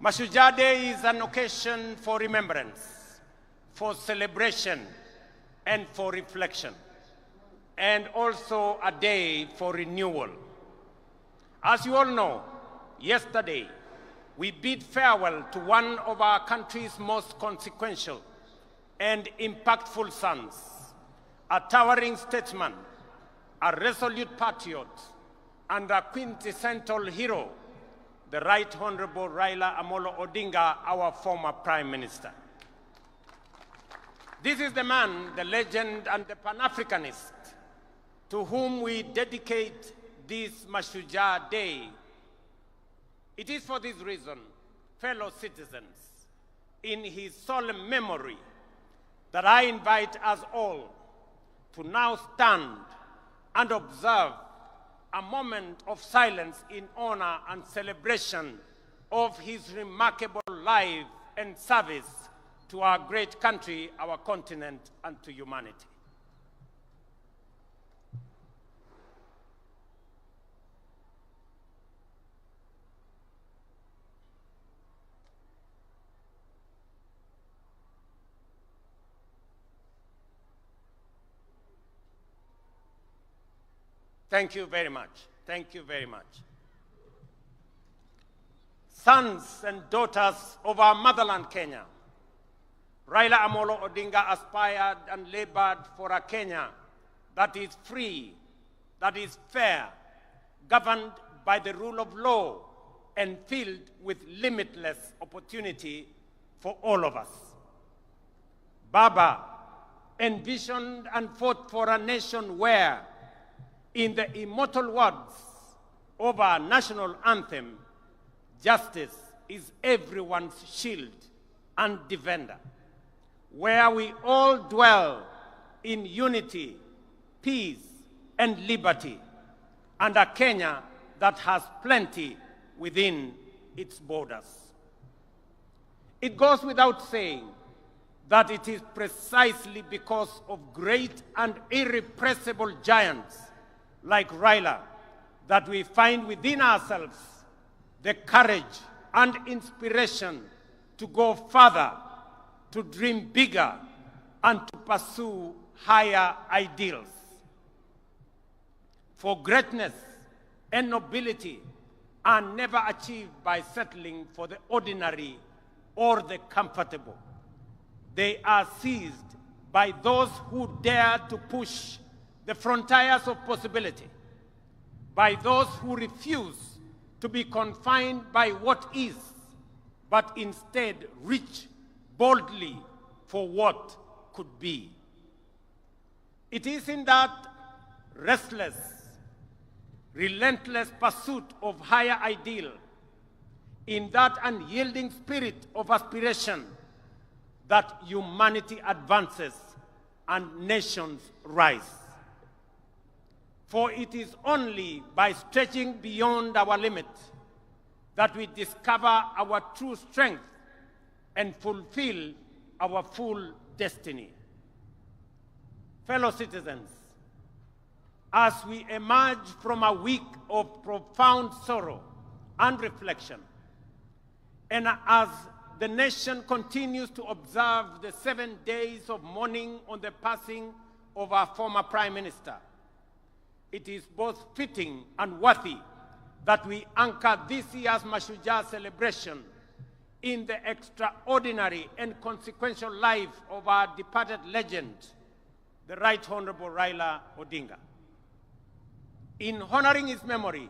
Mashujaa Day is an occasion for remembrance, for celebration, and for reflection, and also a day for renewal. As you all know, yesterday, we bid farewell to one of our country's most consequential and impactful sons, a towering statesman, a resolute patriot, and a quintessential hero, the Right Honorable Raila Odinga, our former Prime Minister. This is the man, the legend, and the Pan-Africanist to whom we dedicate this Mashujaa Day. It is for this reason, fellow citizens, in his solemn memory, that I invite us all to now stand and observe a moment of silence in honor and celebration of his remarkable life and service to our great country, our continent, and to humanity. Thank you very much. Thank you very much. Sons and daughters of our motherland, Kenya, Raila Odinga aspired and labored for a Kenya that is free, that is fair, governed by the rule of law, and filled with limitless opportunity for all of us. Baba envisioned and fought for a nation where, in the immortal words of our national anthem, justice is everyone's shield and defender, where we all dwell in unity, peace, and liberty, and a Kenya that has plenty within its borders. It goes without saying that it is precisely because of great and irrepressible giants like Raila that we find within ourselves the courage and inspiration to go further, to dream bigger, and to pursue higher ideals. For greatness and nobility are never achieved by settling for the ordinary or the comfortable. They are seized by those who dare to push the frontiers of possibility, by those who refuse to be confined by what is, but instead reach boldly for what could be. It is in that restless, relentless pursuit of higher ideal, in that unyielding spirit of aspiration, that humanity advances and nations rise. For it is only by stretching beyond our limits that we discover our true strength and fulfill our full destiny. Fellow citizens, as we emerge from a week of profound sorrow and reflection, and as the nation continues to observe the 7 days of mourning on the passing of our former Prime Minister, it is both fitting and worthy that we anchor this year's Mashujaa celebration in the extraordinary and consequential life of our departed legend, the Right Honorable Raila Odinga. In honoring his memory,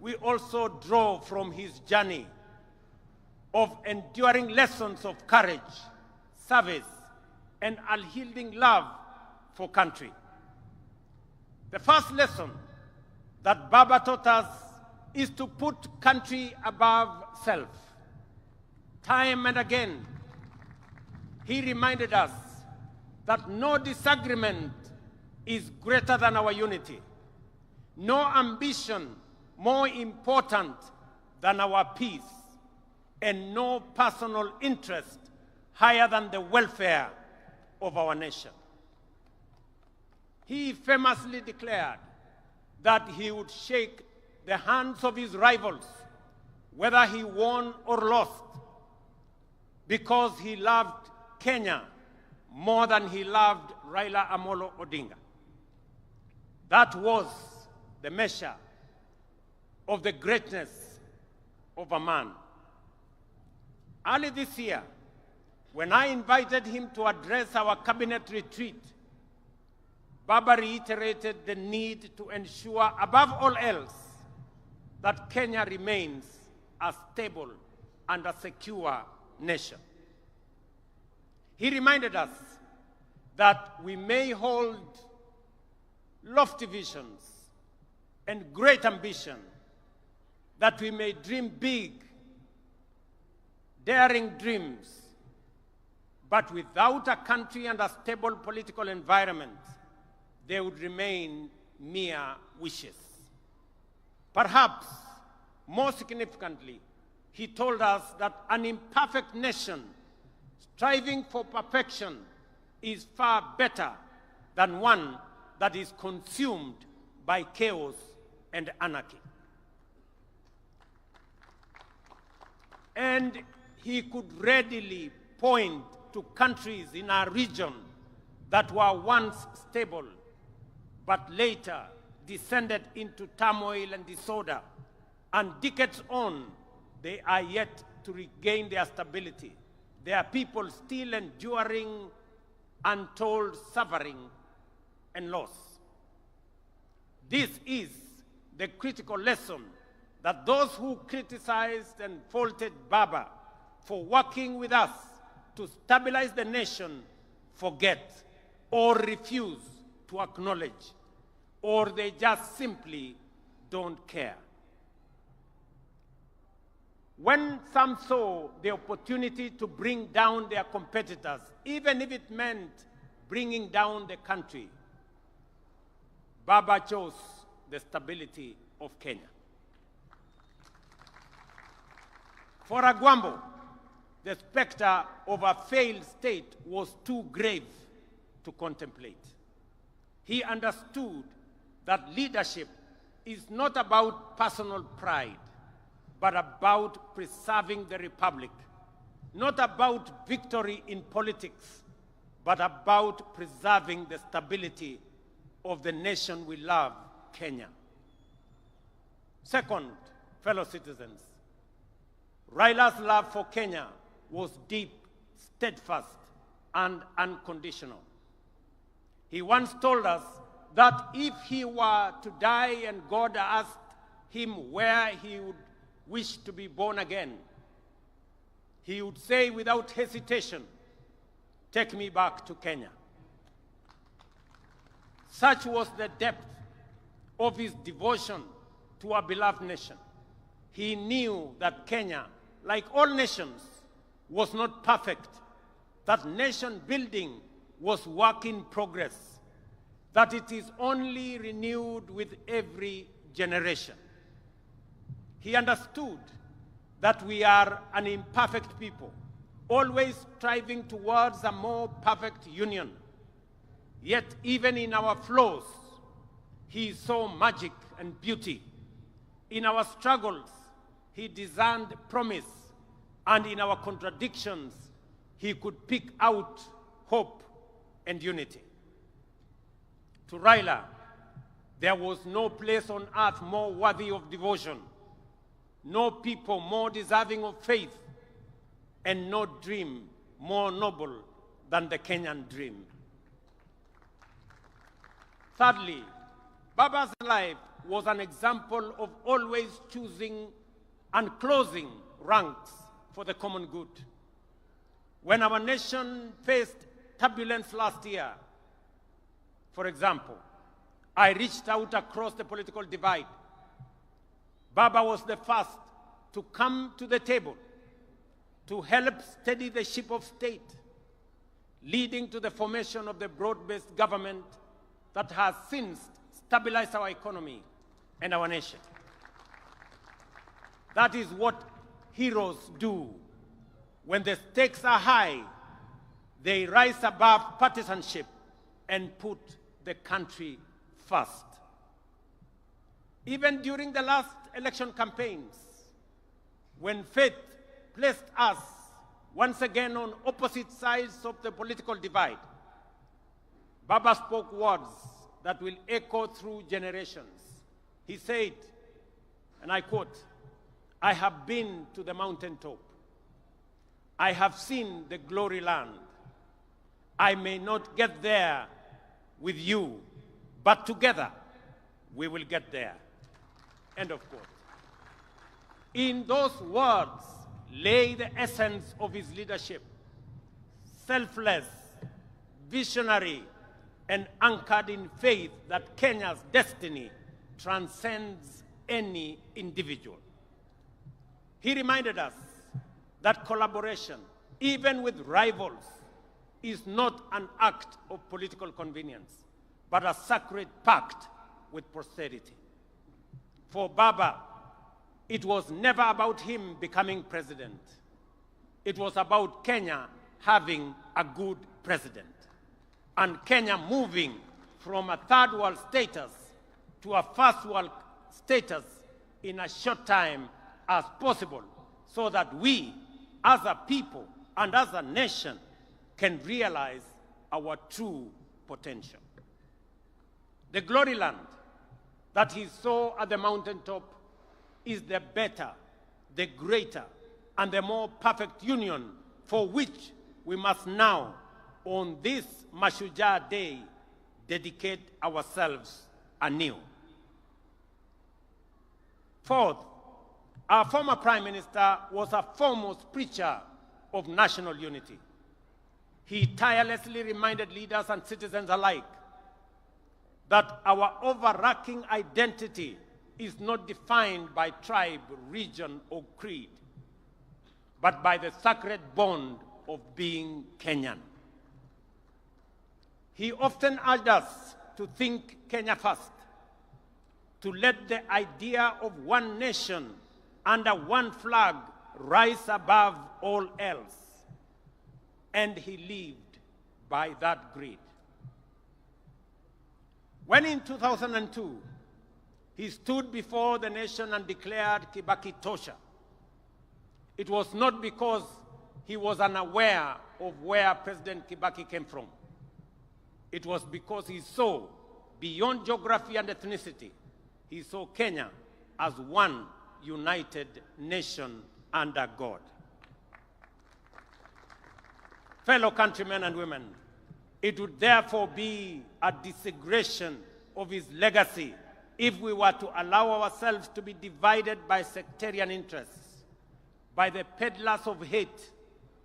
we also draw from his journey of enduring lessons of courage, service, and unyielding love for country. The first lesson that Baba taught us is to put country above self. Time and again, he reminded us that no disagreement is greater than our unity, no ambition more important than our peace, and no personal interest higher than the welfare of our nation. He famously declared that he would shake the hands of his rivals, whether he won or lost, because he loved Kenya more than he loved Raila Odinga. That was the measure of the greatness of a man. Early this year, when I invited him to address our cabinet retreat, Baba reiterated the need to ensure, above all else, that Kenya remains a stable and a secure nation. He reminded us that we may hold lofty visions and great ambition, that we may dream big, daring dreams, but without a country and a stable political environment, they would remain mere wishes. Perhaps, more significantly, he told us that an imperfect nation striving for perfection is far better than one that is consumed by chaos and anarchy. And he could readily point to countries in our region that were once stable, but later descended into turmoil and disorder, and decades on, they are yet to regain their stability. There are people still enduring untold suffering and loss. This is the critical lesson that those who criticized and faulted Baba for working with us to stabilize the nation forget or refuse to acknowledge, or they just simply don't care. When some saw the opportunity to bring down their competitors, even if it meant bringing down the country, Baba chose the stability of Kenya. For Agwambo, the specter of a failed state was too grave to contemplate. He understood that leadership is not about personal pride, but about preserving the republic, not about victory in politics, but about preserving the stability of the nation we love, Kenya. Second, fellow citizens, Raila's love for Kenya was deep, steadfast, and unconditional. He once told us that if he were to die and God asked him where he would wish to be born again, he would say without hesitation, "Take me back to Kenya." Such was the depth of his devotion to our beloved nation. He knew that Kenya, like all nations, was not perfect, that nation building was work in progress, that it is only renewed with every generation. He understood that we are an imperfect people, always striving towards a more perfect union. Yet even in our flaws, he saw magic and beauty. In our struggles, he discerned promise, and in our contradictions, he could pick out hope and unity. To Raila, there was no place on earth more worthy of devotion, no people more deserving of faith, and no dream more noble than the Kenyan dream. Thirdly, Baba's life was an example of always choosing and closing ranks for the common good. When our nation faced turbulence last year, for example, I reached out across the political divide. Baba was the first to come to the table to help steady the ship of state, leading to the formation of the broad-based government that has since stabilized our economy and our nation. That is what heroes do. When the stakes are high, they rise above partisanship and put the country first. Even during the last election campaigns, when faith placed us once again on opposite sides of the political divide, Baba spoke words that will echo through generations. He said, and I quote, "I have been to the mountaintop. I have seen the glory land. I may not get there with you, but together we will get there." End of quote. In those words lay the essence of his leadership: selfless, visionary, and anchored in faith that Kenya's destiny transcends any individual. He reminded us that collaboration, even with rivals, is not an act of political convenience, but a sacred pact with posterity. For Baba, it was never about him becoming president. It was about Kenya having a good president, and Kenya moving from a third world status to a first world status in a short time as possible, so that we, as a people and as a nation, can realize our true potential. The glory land that he saw at the mountaintop is the better, the greater, and the more perfect union for which we must now, on this Mashujaa Day, dedicate ourselves anew. Fourth, our former Prime Minister was a foremost preacher of national unity. He tirelessly reminded leaders and citizens alike that our overarching identity is not defined by tribe, region, or creed, but by the sacred bond of being Kenyan. He often urged us to think Kenya first, to let the idea of one nation under one flag rise above all else. And he lived by that creed. When in 2002, he stood before the nation and declared Kibaki Tosha, it was not because he was unaware of where President Kibaki came from. It was because he saw, beyond geography and ethnicity, he saw Kenya as one united nation under God. Fellow countrymen and women, it would therefore be a desecration of his legacy if we were to allow ourselves to be divided by sectarian interests, by the peddlers of hate,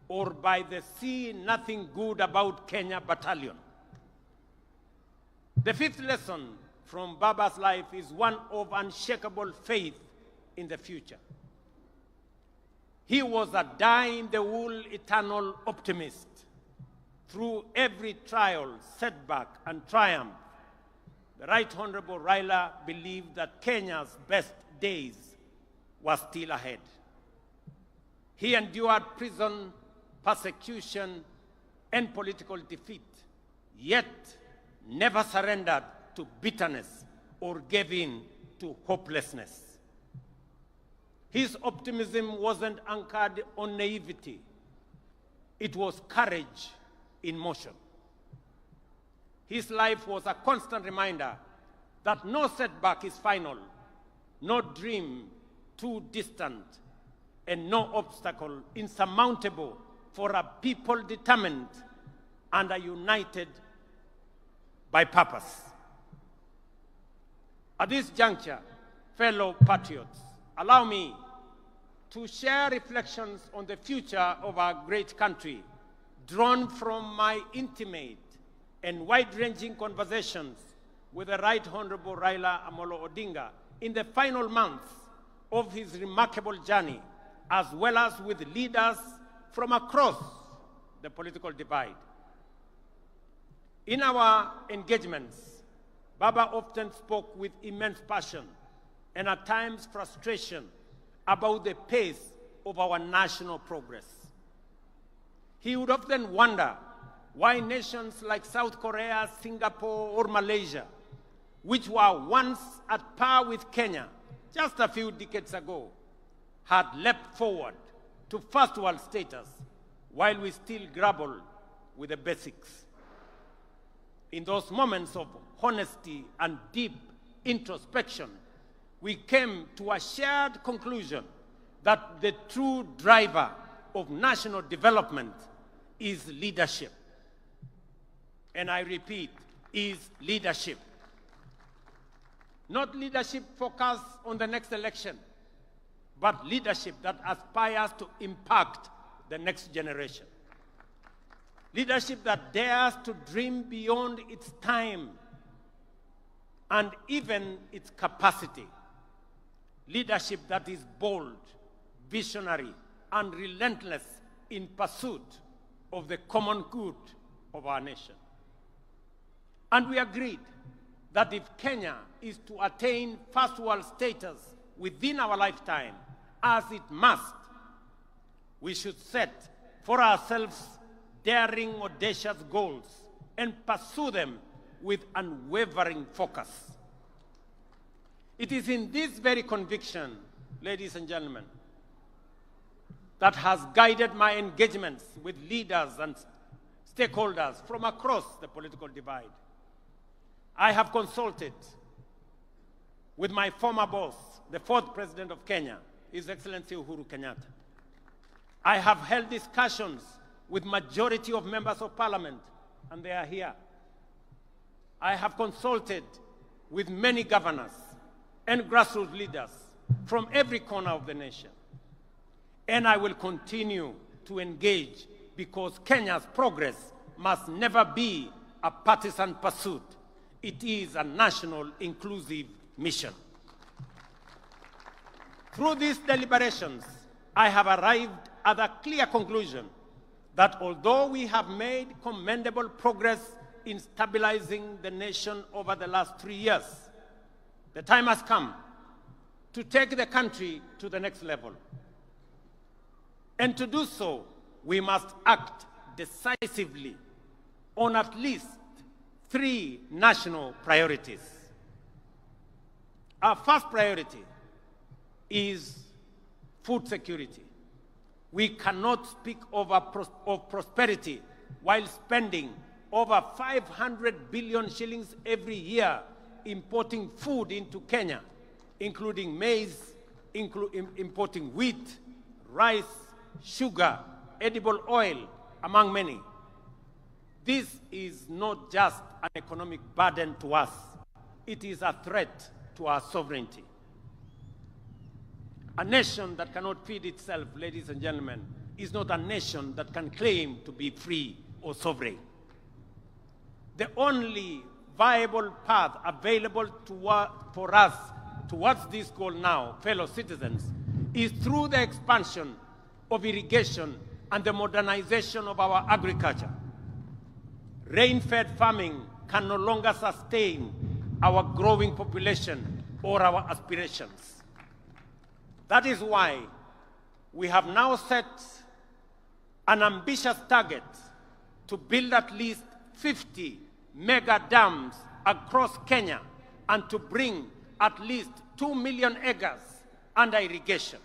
or by the see nothing good about Kenya battalion. The fifth lesson from Baba's life is one of unshakable faith in the future. He was a die-in-the-wool eternal optimist. Through every trial, setback, and triumph, the Right Honorable Raila believed that Kenya's best days were still ahead. He endured prison, persecution, and political defeat, yet never surrendered to bitterness or gave in to hopelessness. His optimism wasn't anchored on naivety. It was courage in motion. His life was a constant reminder that no setback is final, no dream too distant, and no obstacle insurmountable for a people determined and united by purpose. At this juncture, fellow patriots, allow me to share reflections on the future of our great country, drawn from my intimate and wide-ranging conversations with the Right Honorable Raila Odinga in the final months of his remarkable journey, as well as with leaders from across the political divide. In our engagements, Baba often spoke with immense passion and at times frustration about the pace of our national progress. He would often wonder why nations like South Korea, Singapore, or Malaysia, which were once at par with Kenya just a few decades ago, had leapt forward to first world status while we still grapple with the basics. In those moments of honesty and deep introspection, we came to a shared conclusion that the true driver of national development is leadership. And I repeat, is leadership. Not leadership focused on the next election, but leadership that aspires to impact the next generation. Leadership that dares to dream beyond its time and even its capacity. Leadership that is bold, visionary, and relentless in pursuit of the common good of our nation. And we agreed that if Kenya is to attain first world status within our lifetime, as it must, we should set for ourselves daring, audacious goals and pursue them with unwavering focus. It is in this very conviction, ladies and gentlemen, that has guided my engagements with leaders and stakeholders from across the political divide. I have consulted with my former boss, the fourth President of Kenya, His Excellency Uhuru Kenyatta. I have held discussions with majority of members of parliament, and they are here. I have consulted with many governors and grassroots leaders from every corner of the nation. And I will continue to engage because Kenya's progress must never be a partisan pursuit. It is a national inclusive mission. Through these deliberations, I have arrived at a clear conclusion that although we have made commendable progress in stabilizing the nation over the last 3 years, the time has come to take the country to the next level. And to do so, we must act decisively on at least 3 national priorities. Our first priority is food security. We cannot speak of prosperity while spending over 500 billion shillings every year importing food into Kenya, including maize, importing wheat, rice, sugar, edible oil, among many. This is not just an economic burden to us. It is a threat to our sovereignty. A nation that cannot feed itself, ladies and gentlemen, is not a nation that can claim to be free or sovereign. The only viable path available for us towards this goal now, fellow citizens, is through the expansion of irrigation and the modernization of our agriculture. Rain-fed farming can no longer sustain our growing population or our aspirations. That is why we have now set an ambitious target to build at least 50 mega dams across Kenya and to bring at least 2 million acres under irrigation.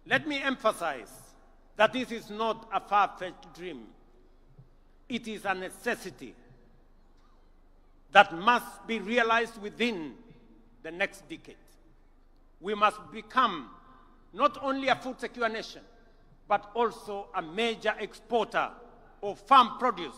Let me emphasize that this is not a far-fetched dream. It is a necessity that must be realized within the next decade. We must become not only a food-secure nation, but also a major exporter of farm produce